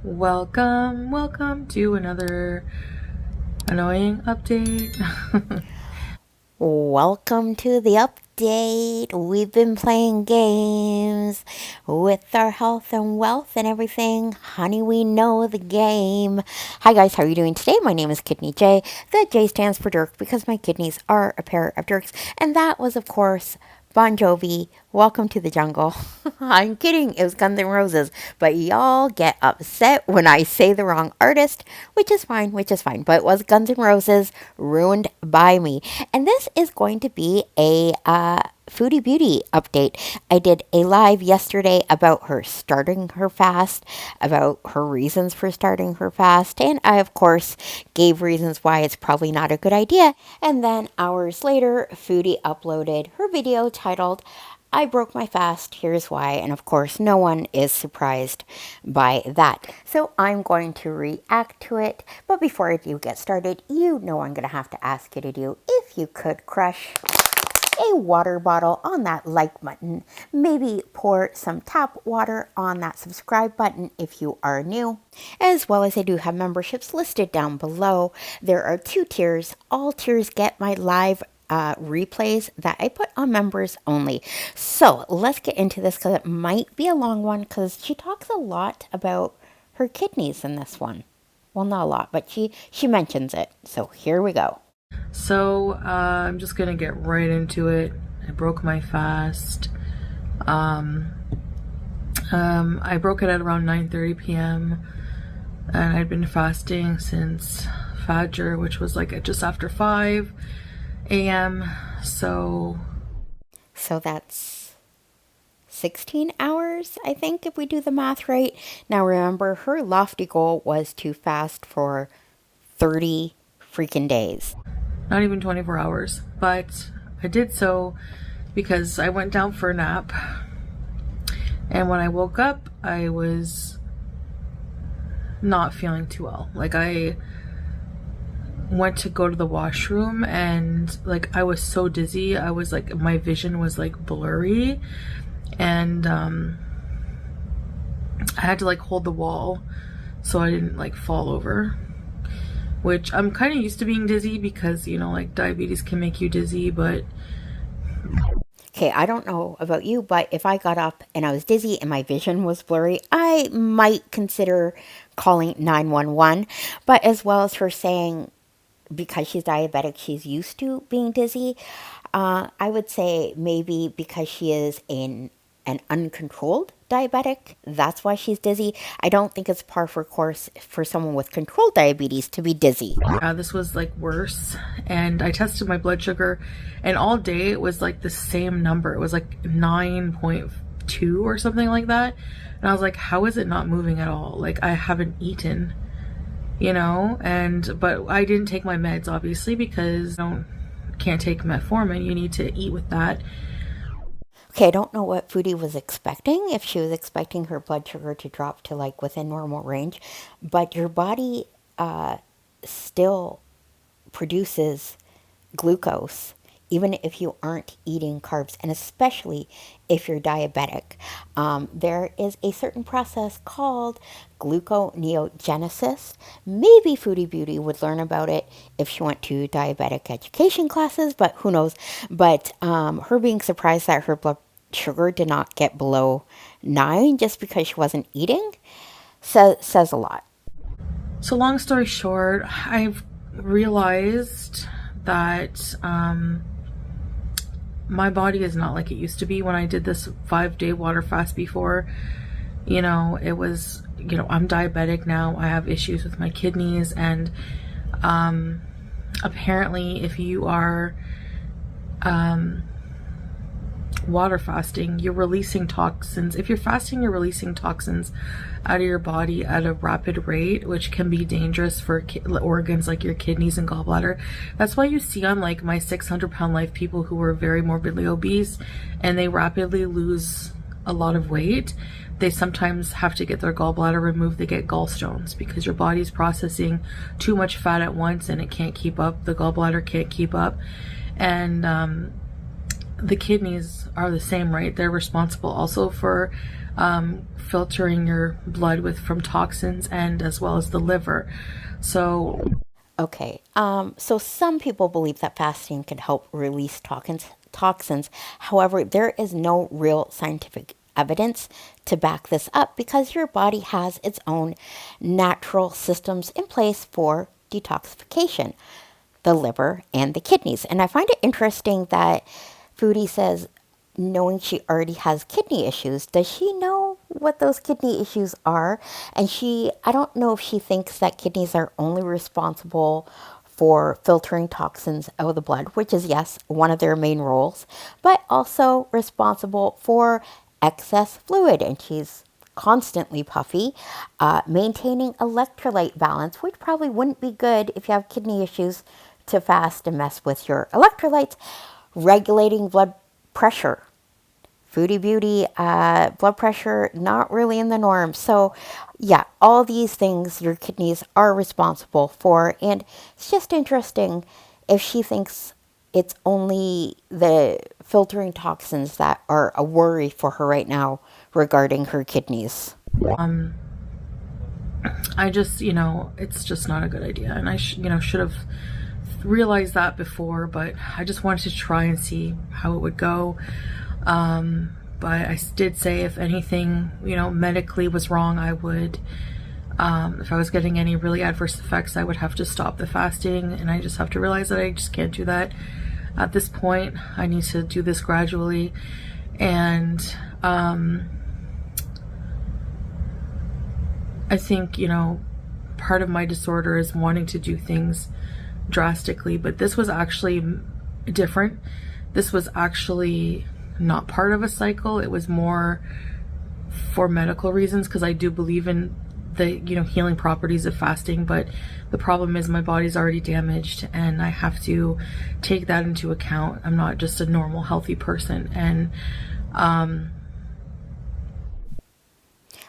Welcome to another annoying update. Welcome to the update. We've been playing games with our health and wealth and everything. Honey, we know the game. Hi guys, how are you doing today? My name is Kidneyjay. The J stands for Dirk because my kidneys are a pair of Dirks. And that was, of course, Bon Jovi, Welcome to the Jungle. I'm kidding, it was Guns N' Roses, but y'all get upset when I say the wrong artist, which is fine. But it was Guns N' Roses, ruined by me. And this is going to be a Foodie Beauty update. I did a live yesterday about her starting her fast, about her reasons for starting her fast, and I, of course, gave reasons why it's probably not a good idea. And then hours later, Foodie uploaded her video titled, I broke my fast, here's why, and of course, no one is surprised by that. So I'm going to react to it, but before I do get started, you know I'm going to have to ask you to do, if you could crush a water bottle on that like button. Maybe pour some tap water on that subscribe button if you are new. As well as I do have memberships listed down below. There are 2 tiers. All tiers get my live replays that I put on members only. So let's get into this because it might be a long one because she talks a lot about her kidneys in this one. Well, not a lot, but she mentions it. So here we go. So I'm just gonna get right into it. I broke my fast. I broke it at around 9:30 p.m. and I'd been fasting since Fajr, which was like just after 5 a.m. So that's 16 hours, I think, if we do the math right. Now remember, her lofty goal was to fast for 30 freaking days. not even 24 hours, but I did so because I went down for a nap, and when I woke up I was not feeling too well. Like, I went to go to the washroom and like I was so dizzy. I was like, my vision was like blurry, and I had to like hold the wall so I didn't like fall over, which I'm kind of used to being dizzy because, you know, like diabetes can make you dizzy. But Okay, I don't know about you, but if I got up and I was dizzy and my vision was blurry, I might consider calling 911. But as well as her saying, because she's diabetic, she's used to being dizzy, I would say maybe because she is an uncontrolled diabetic, that's why she's dizzy. I don't think it's par for course for someone with controlled diabetes to be dizzy. yeah, this was like worse. And I tested my blood sugar, and all day it was like the same number. It was like 9.2 or something like that. And I was like, how is it not moving at all? Like, I haven't eaten, you know? And but I didn't take my meds, obviously, because can't take metformin. You need to eat with that. Okay, I don't know what Foodie was expecting, if she was expecting her blood sugar to drop to like within normal range, but your body still produces glucose even if you aren't eating carbs, and especially if you're diabetic. There is a certain process called gluconeogenesis. Maybe Foodie Beauty would learn about it if she went to diabetic education classes, but who knows. But her being surprised that her blood sugar did not get below 9 just because she wasn't eating says a lot. So long story short, I've realized that my body is not like it used to be. When I did this 5-day water fast before, you know, it was, you know, I'm diabetic now. I have issues with my kidneys, and apparently if you are water fasting, you're releasing toxins. If you're fasting, you're releasing toxins out of your body at a rapid rate, which can be dangerous for organs like your kidneys and gallbladder. That's why you see on like my 600-pound life people who are very morbidly obese and they rapidly lose a lot of weight, they sometimes have to get their gallbladder removed. They get gallstones because your body's processing too much fat at once and it can't keep up. The gallbladder can't keep up. And the kidneys are the same, right? They're responsible also for filtering your blood from toxins, and as well as the liver. So Okay, so some people believe that fasting can help release toxins. However, there is no real scientific evidence to back this up because your body has its own natural systems in place for detoxification, the liver and the kidneys. And I find it interesting that Foodie says, knowing she already has kidney issues, does she know what those kidney issues are? And I don't know if she thinks that kidneys are only responsible for filtering toxins out of the blood, which is, yes, one of their main roles, but also responsible for excess fluid. And she's constantly puffy, maintaining electrolyte balance, which probably wouldn't be good if you have kidney issues to fast and mess with your electrolytes, regulating blood pressure. Foodie Beauty, blood pressure, not really in the norm. So, yeah, all these things your kidneys are responsible for. And it's just interesting if she thinks it's only the filtering toxins that are a worry for her right now regarding her kidneys. I just, it's just not a good idea. And I, should have realized that before, but I just wanted to try and see how it would go. But I did say if anything, medically was wrong, I would, if I was getting any really adverse effects, I would have to stop the fasting. And I just have to realize that I just can't do that at this point. I need to do this gradually. And, I think, part of my disorder is wanting to do things drastically, but this was actually different. This was actually not part of a cycle. It was more for medical reasons, because I do believe in the healing properties of fasting, but the problem is my body's already damaged and I have to take that into account. I'm not just a normal healthy person. And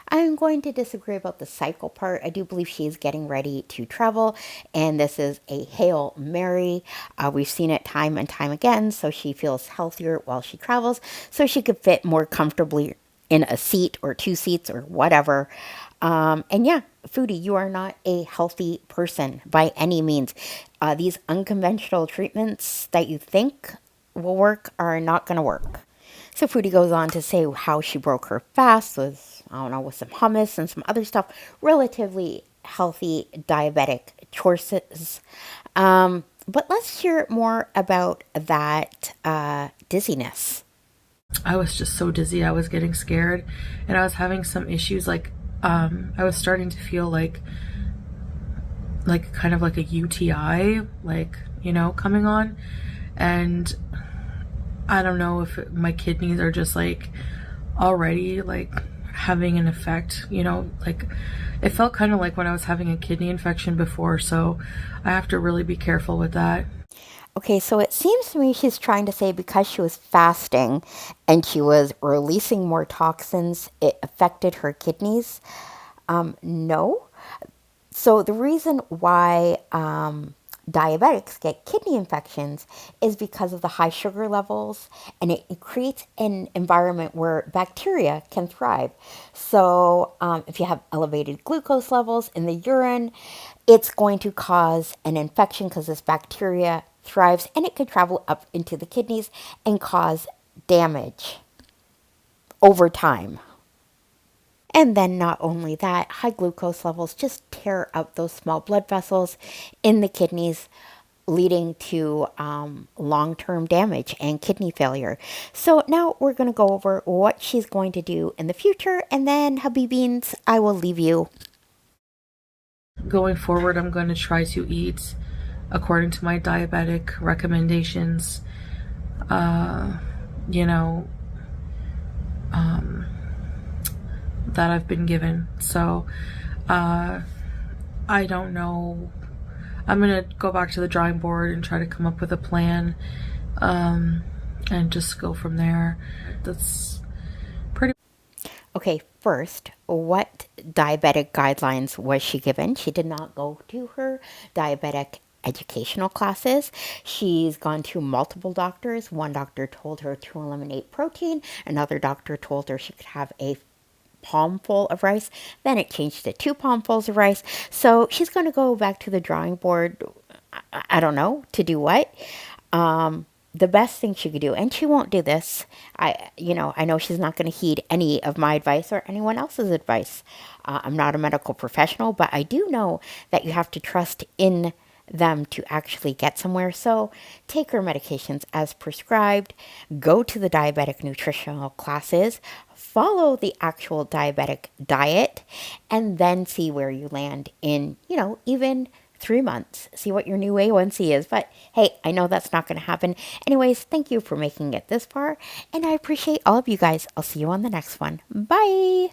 I'm going to disagree about the cycle part. I do believe she is getting ready to travel, and this is a Hail Mary. We've seen it time and time again, so she feels healthier while she travels, so she could fit more comfortably in a seat or two seats or whatever. And yeah, Foodie, you are not a healthy person by any means. These unconventional treatments that you think will work are not going to work. So Foodie goes on to say how she broke her fast with, I don't know, with some hummus and some other stuff, relatively healthy diabetic choices. But let's hear more about that dizziness. I was just so dizzy. I was getting scared, and I was having some issues. I was starting to feel like kind of like a UTI, coming on. And I don't know if my kidneys are just already having an effect, it felt kind of like when I was having a kidney infection before. So I have to really be careful with that. Okay, so it seems to me she's trying to say because she was fasting and she was releasing more toxins, it affected her kidneys. No. So the reason why diabetics get kidney infections is because of the high sugar levels, and it creates an environment where bacteria can thrive. So if you have elevated glucose levels in the urine, it's going to cause an infection because this bacteria thrives, and it could travel up into the kidneys and cause damage over time. And then not only that, high glucose levels just tear out those small blood vessels in the kidneys, leading to long-term damage and kidney failure. So now we're going to go over what she's going to do in the future, and then Hubby Beans, I will leave you. Going forward, I'm going to try to eat according to my diabetic recommendations. That I've been given. So I don't know. I'm gonna go back to the drawing board and try to come up with a plan, and just go from there. That's pretty. Okay, first, what diabetic guidelines was she given? She did not go to her diabetic educational classes. She's gone to multiple doctors. One doctor told her to eliminate protein. Another doctor told her she could have a palmful of rice. Then it changed to 2 palmfuls of rice. So she's going to go back to the drawing board. I don't know to do what. The best thing she could do, and she won't do this. I know she's not going to heed any of my advice or anyone else's advice. I'm not a medical professional, but I do know that you have to trust in them to actually get somewhere. So take her medications as prescribed, go to the diabetic nutritional classes, follow the actual diabetic diet, and then see where you land in, even 3 months. See what your new A1C is. But hey, I know that's not going to happen. Anyways, thank you for making it this far, and I appreciate all of you guys. I'll see you on the next one. Bye.